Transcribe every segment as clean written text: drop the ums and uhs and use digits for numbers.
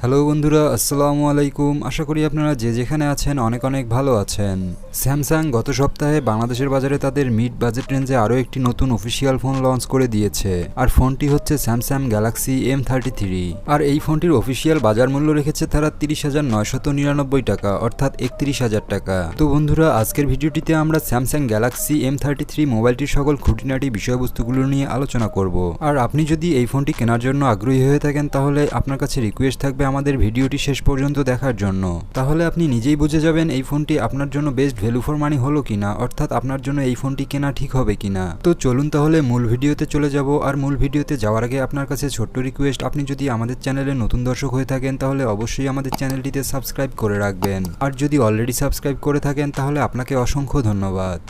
Hello বন্ধুরা, আসসালামু আলাইকুম। আশা করি আপনারা যে যেখানে আছেন অনেক অনেক ভালো আছেন। স্যামসাং গত সপ্তাহে বাংলাদেশের বাজারে তাদের মিড বাজেট রেঞ্জে আরও একটি নতুন অফিসিয়াল ফোন লঞ্চ করে দিয়েছে। আর ফোনটি হচ্ছে স্যামসাং গ্যালাক্সি M33। আর এই ফোনটির অফিসিয়াল বাজার মূল্য রেখেছে তারা 30,999 টাকা, অর্থাৎ 31,000 টাকা। তো বন্ধুরা, আজকের ভিডিওটিতে আমরা স্যামসাং গ্যালাক্সি M33 মোবাইলটির সকল খুঁটিনাটি বিষয়বস্তুগুলো নিয়ে আলোচনা করব। আর আপনি যদি এই ফোনটি কেনার জন্য আগ্রহী হয়ে থাকেন তাহলে আপনার কাছে রিকোয়েস্ট থাকবে আমাদের ভিডিওটি শেষ পর্যন্ত দেখার জন্য। তাহলে আপনি নিজেই বুঝে যাবেন এই ফোনটি আপনার জন্য বেস্ট ভ্যালু ফর মানি হলো কিনা, অর্থাৎ আপনার জন্য এই ফোনটি কেনা ঠিক হবে কিনা। তো চলুন তাহলে মূল ভিডিওতে চলে যাব। আর মূল ভিডিওতে যাওয়ার আগে আপনার কাছে ছোট্ট রিকোয়েস্ট, আপনি যদি আমাদের চ্যানেলে নতুন দর্শক হয়ে থাকেন তাহলে অবশ্যই আমাদের চ্যানেলটিতে সাবস্ক্রাইব করে রাখবেন। আর যদি অলরেডি সাবস্ক্রাইব করে থাকেন তাহলে আপনাকে অসংখ্য ধন্যবাদ।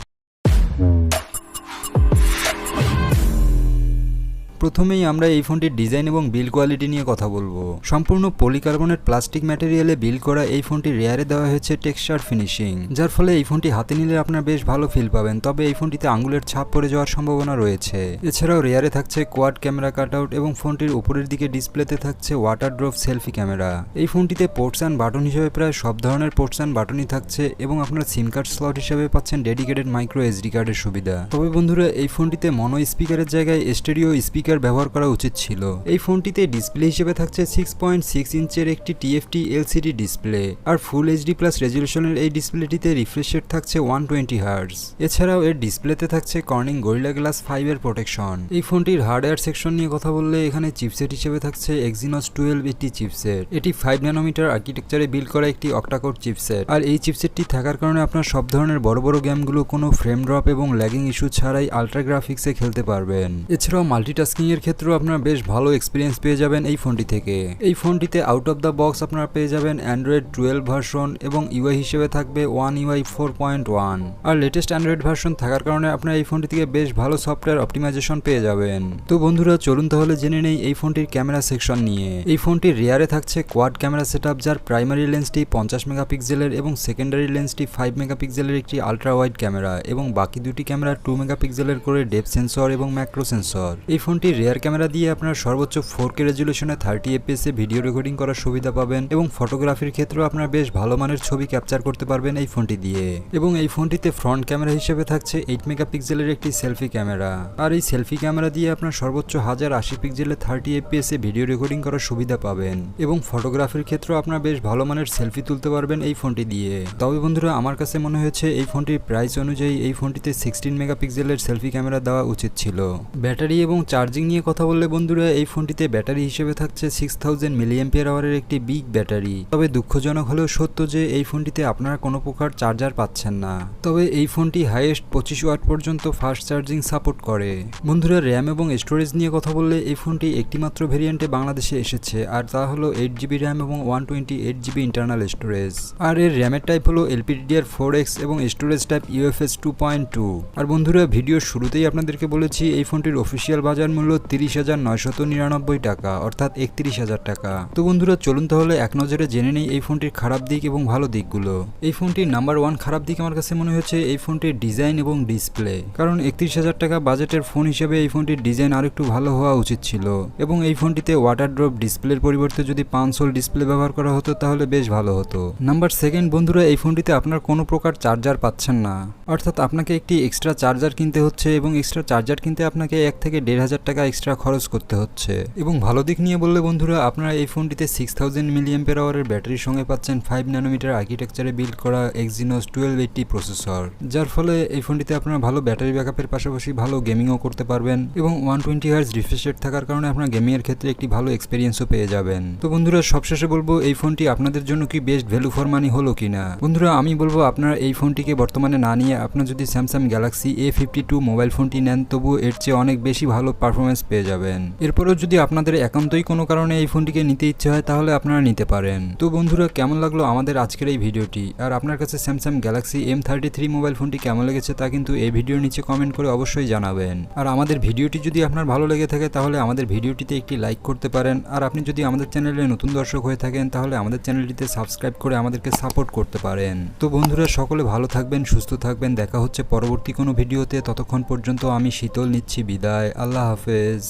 প্রথমেই আমরা এই ফোনটির ডিজাইন এবং বিল্ড কোয়ালিটি নিয়ে কথা বলবো। সম্পূর্ণ পলিকার্বনেট প্লাস্টিক ম্যাটেরিয়ালে বিল্ড করা এই ফোনটি রেয়ারে দেওয়া হয়েছে টেক্সচার ফিনিশিং, যার ফলে এই ফোনটি হাতে নিলে আপনার বেশ ভালো ফিল পাবেন। তবে এই ফোনটিতে আঙ্গুলের ছাপ পড়ে যাওয়ার সম্ভাবনা রয়েছে। এছাড়াও রেয়ারে থাকছে কোয়াড ক্যামেরা কাটআউট এবং ফোনটির উপরের দিকে ডিসপ্লেতে থাকছে ওয়াটার ড্রপ সেলফি ক্যামেরা। এই ফোনটিতে পোর্টস অ্যান্ড বাটন হিসেবে প্রায় সব ধরনের পোর্টস অ্যান্ড বাটনই থাকছে এবং আপনারা সিম কার্ড স্লট হিসেবে পাচ্ছেন ডেডিকেটেড মাইক্রো এসডি কার্ডের সুবিধা। তবে বন্ধুরা, এই ফোনটিতে মনো স্পিকারের জায়গায় স্টেরিও স্পিকার ব্যবহার করা উচিত ছিল। এই ফোনটিতে ডিসপ্লে হিসেবে থাকছে 6.6 ইঞ্চের একটি TFT LCD ডিসপ্লে। আর ফুল এইচডি প্লাস রেজলিউশনের এই ডিসপ্লেটিতে রিফ্রেশ রেট থাকছে 120 হার্টজ। এছাড়াও এর ডিসপ্লেতে থাকছে কর্নিং গরিলা গ্লাস 5 এর প্রোটেকশন। এই ফোনটির হার্ডওয়্যার সেকশন নিয়ে কথা বললে এখানে চিপসেট হিসেবে থাকছে Exynos 1280 চিপসেট। এটি 5 ন্যানোমিটার আর্কিটেকচারে বিল্ড করা একটি অক্টাকোর চিপসেট। আর এই চিপসেটটি থাকার কারণে আপনার সব ধরনের বড় বড় গেমগুলো কোনো ফ্রেম ড্রপ এবং ল্যাগিং ইস্যু ছাড়াই আলট্রা গ্রাফিক্সে খেলতে পারবেন। এছাড়াও মাল্টিটাস্কিং এর ক্ষেত্রেও আপনারা বেশ ভালো এক্সপিরিয়েন্স পেয়ে যাবেন এই ফোনটি থেকে। এই ফোনটিতে আউট অফ দ্য বক্স আপনারা পেয়ে যাবেন অ্যান্ড্রয়েড 12 ভার্সন এবং ইউআই হিসেবে থাকবে One UI 4.1। আর লেটেস্ট অ্যান্ড্রয়েড ভার্সন থাকার কারণে আপনারা এই ফোনটি থেকে বেশ ভালো সফটওয়্যার অপটিমাইজেশন পেয়ে যাবেন। তো বন্ধুরা, চলুন তাহলে জেনে নেই এই ফোনটির ক্যামেরা সেকশন নিয়ে। এই ফোনটির রিয়ারে থাকছে কোয়াড ক্যামেরা সেটআপ, যার প্রাইমারি লেন্সটি 50 মেগাপিক্সেলের এবং সেকেন্ডারি লেন্সটি 5 মেগাপিক্সেলের একটি আলট্রা ওয়াইড ক্যামেরা এবং বাকি দুটি ক্যামেরা 2 মেগাপিক্সেলের করে ডেপথ সেন্সর এবং ম্যাক্রো সেন্সর। এই ফোনটির রিয়ার ক্যামেরা দিয়ে আপনারা সর্বোচ্চ 4K রেজুলেশনে 30 fps এ ভিডিও রেকর্ডিং করার সুবিধা পাবেন এবং ফটোগ্রাফির ক্ষেত্রেও আপনারা বেশ ভালো মানের ছবি ক্যাপচার করতে পারবেন এই ফোনটি দিয়ে। এবং এই ফোনটিতে ফ্রন্ট ক্যামেরা হিসেবে থাকছে 8 মেগাপিক্সেলের একটি সেলফি ক্যামেরা। আর এই সেলফি ক্যামেরা দিয়ে আপনার সর্বোচ্চ 1080 পিক্সেলে 30 fps এ ভিডিও রেকর্ডিং করার সুবিধা পাবেন এবং ফটোগ্রাফির ক্ষেত্রেও আপনারা বেশ ভালো মানের সেলফি তুলতে পারবেন এই ফোনটি দিয়ে। তবে বন্ধুরা, আমার কাছে মনে হয়েছে এই ফোনটির প্রাইস অনুযায়ী এই ফোনটিতে 16 মেগাপিক্সেলের সেলফি ক্যামেরা দেওয়া উচিত ছিল। ব্যাটারি এবং চার্জিং নিয়ে কথা বললে বন্ধুরা, এই ফোনটিতে ব্যাটারি হিসেবে থাকছে 6000 mAh একটি বিগ ব্যাটারি। তবে দুঃখজনক হলেও সত্য যে এই ফোনটিতে আপনারা কোনো প্রকার চার্জার পাচ্ছেন না। তবে এই ফোনটি হাইয়েস্ট 25 ওয়াট পর্যন্ত ফাস্ট চার্জিং সাপোর্ট করে। বন্ধুরা, র্যাম এবং স্টোরেজ নিয়ে কথা বললে এই ফোনটি একটিমাত্র ভেরিয়েন্টে বাংলাদেশে এসেছে, আর তা হলো 8GB র্যাম এবং 128GB ইন্টারনাল স্টোরেজ। আর এর র্যামের টাইপ হলো LPDDR4X এবং স্টোরেজ টাইপ UFS 2.2। আর বন্ধুরা, ভিডিওর শুরুতেই আপনাদেরকে বলেছি এই ফোনটির অফিসিয়াল বাজার মূল্য 30,999 টাকা, অর্থাৎ 31,000 টাকা। তো বন্ধুরা, চলুন তাহলে এক নজরে জেনে নেই এই ফোনটির খারাপ দিক এবং ভালো দিকগুলো। এই ফোনটির নাম্বার 1 খারাপ দিক আমার কাছে মনে হচ্ছে এই ফোনটির ডিজাইন এবং ডিসপ্লে। কারণ 31,000 টাকা বাজেটের ফোন হিসেবে এই ফোনটির ডিজাইন আরেকটু ভালো হওয়া উচিত ছিল এবং এই ফোনটিতে ওয়াটার ড্রপ ডিসপ্লের পরিবর্তে যদি 5 হোল ডিসপ্লে ব্যবহার করা হতো তাহলে বেশ ভালো হতো। নাম্বার 2 বন্ধুরা, এই ফোনটিতে আপনার কোনো প্রকার চার্জার পাচ্ছেন না, অর্থাৎ আপনাকে একটি এক্সট্রা চার্জার কিনতে হচ্ছে এবং এক্সট্রা চার্জার কিনতে আপনাকে 1 থেকে 1,500 টাকা এক্সট্রা খরচ করতে হচ্ছে। এবং ভালো দিক নিয়ে বললে বন্ধুরা, আপনারা এই ফোনটিতে 6000 mAh এর ব্যাটারির সঙ্গে পাচ্ছেন 5 ন্যানোমিটার আর্কিটেকচারে বিল্ড করা Exynos 1280 প্রসেসর, যার ফলে এই ফোনটিতে আপনারা ভালো ব্যাটারি ব্যাকআপের পাশাপাশি ভালো গেমিংও করতে পারবেন এবং 120 হার্জ রিফ্রেশ রেট থাকার কারণে আপনার গেমিং এর ক্ষেত্রে একটি ভালো এক্সপেরিয়েন্সও পেয়ে যাবেন। তো বন্ধুরা, সবশেষে বলবো এই ফোনটি আপনাদের জন্য কি বেস্ট ভ্যালু ফর মানি হলো কিনা। বন্ধুরা, আমি বলবো আপনারা এই ফোনটিকে বর্তমানে না নিয়ে আপনারা যদি স্যামসাং গ্যালাক্সি A52 মোবাইল ফোনটি নেন তবু এর চেয়ে অনেক বেশি ভালো পারফরমেন্স পেয়ে যাবেন। এরপরও যদি আপনাদের একান্তই কোনো কারণে এই ফোনটিকে নিতে ইচ্ছে হয় তাহলে আপনারা নিতে পারেন। তো বন্ধুরা, কেমন লাগলো আমাদের আজকের এই ভিডিওটি? আর আপনার কাছে স্যামসাং গ্যালাক্সি M33 মোবাইল ফোনটি কেমন লেগেছে তা কিন্তু এই ভিডিওর নিচে কমেন্ট করে অবশ্যই জানাবেন। আর আমাদের ভিডিওটি যদি আপনার ভালো লেগে থাকে তাহলে আমাদের ভিডিওটিতে একটি লাইক করতে পারেন। আর আপনি যদি আমাদের চ্যানেলে নতুন দর্শক হয়ে থাকেন তাহলে আমাদের চ্যানেলটিতে সাবস্ক্রাইব করে আমাদেরকে সাপোর্ট করতে পারেন। তো বন্ধুরা, সকলে ভালো থাকবেন, সুস্থ থাকবেন। দেখা হচ্ছে পরবর্তী কোনো ভিডিওতে। ততক্ষণ পর্যন্ত আমি শীতল নিচ্ছি বিদায়। আল্লাহ হাফেজ।